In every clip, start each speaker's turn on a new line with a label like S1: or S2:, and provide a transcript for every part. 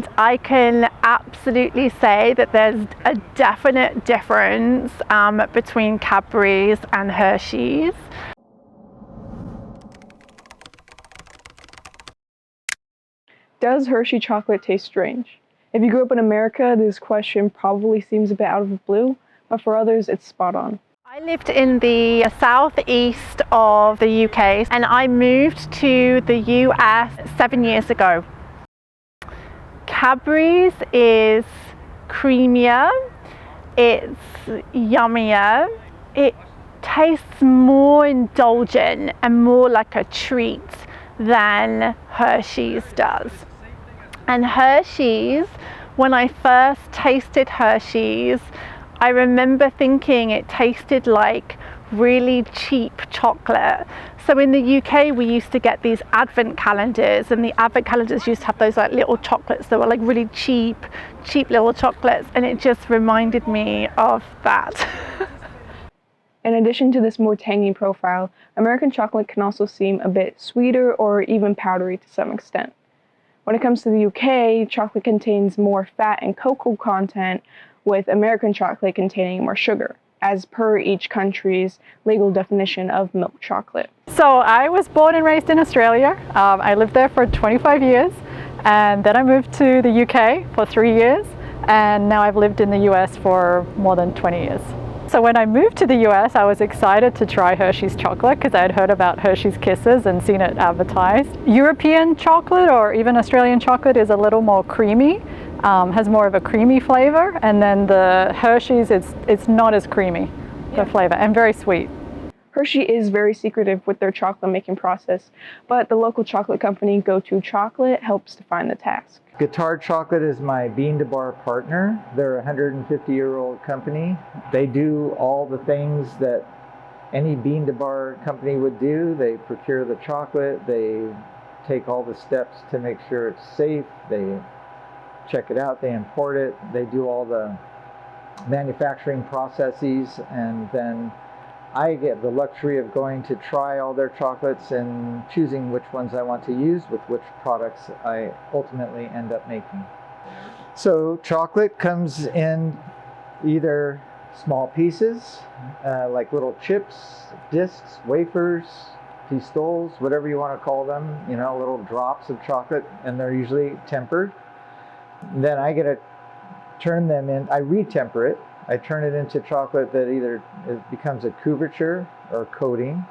S1: And I can absolutely say that there's a definite difference between Cadbury's and Hershey's.
S2: Does Hershey chocolate taste strange? If you grew up in America, this question probably seems a bit out of the blue, but for others, it's spot on.
S1: I lived in the southeast of the UK and I moved to the US 7 years ago. Cadbury's is creamier, it's yummier, it tastes more indulgent and more like a treat than Hershey's does. And Hershey's, when I first tasted Hershey's, I remember thinking it tasted like really cheap chocolate. So in the UK we used to get these advent calendars, and the advent calendars used to have those like little chocolates that were like really cheap little chocolates, and it just reminded me of that.
S2: In addition to this more tangy profile, American chocolate can also seem a bit sweeter or even powdery to some extent. When it comes to the UK, chocolate contains more fat and cocoa content, with American chocolate containing more sugar, as per each country's legal definition of milk chocolate.
S3: So I was born and raised in Australia. I lived there for 25 years, and then I moved to the UK for 3 years, and now I've lived in the US for more than 20 years. So when I moved to the US, I was excited to try Hershey's chocolate because I had heard about Hershey's Kisses and seen it advertised. European chocolate or even Australian chocolate is a little more creamy, has more of a creamy flavor, and then the Hershey's, it's not as creamy, the flavor, and very sweet.
S2: Hershey is very secretive with their chocolate making process, but the local chocolate company Go To Chocolate helps define the task.
S4: Guitar Chocolate is my bean to bar partner. They're a 150-year-old company. They do all the things that any bean to bar company would do. They procure the chocolate, they take all the steps to make sure it's safe, they check it out, they import it, they do all the manufacturing processes, and then I get the luxury of going to try all their chocolates and choosing which ones I want to use with which products I ultimately end up making. So chocolate comes in either small pieces, like little chips, discs, wafers, pistoles, whatever you want to call them, you know, little drops of chocolate, and they're usually tempered. Then I get to turn them in, I retemper it. I turn it into chocolate that either it becomes a couverture or coating,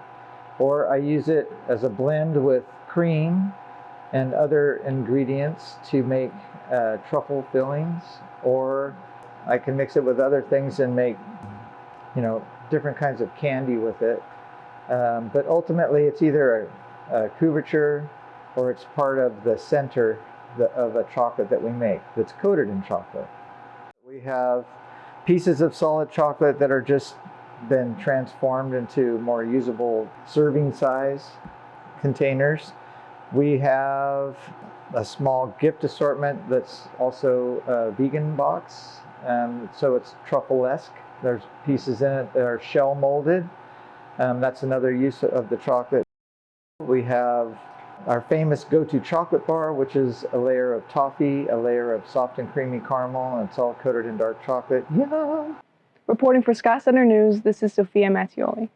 S4: or I use it as a blend with cream and other ingredients to make truffle fillings, or I can mix it with other things and make, you know, different kinds of candy with it. But ultimately it's either a couverture or it's part of the center of a chocolate that we make that's coated in chocolate. We have pieces of solid chocolate that are just been transformed into more usable serving size containers. We have a small gift assortment that's also a vegan box, so it's truffle-esque. There's pieces in it that are shell molded. That's another use of the chocolate. We have our famous Go To chocolate bar, which is a layer of toffee, a layer of soft and creamy caramel, and it's all coated in dark chocolate. Yum!
S2: Reporting for Sky Center News, this is Sophia Mattioli.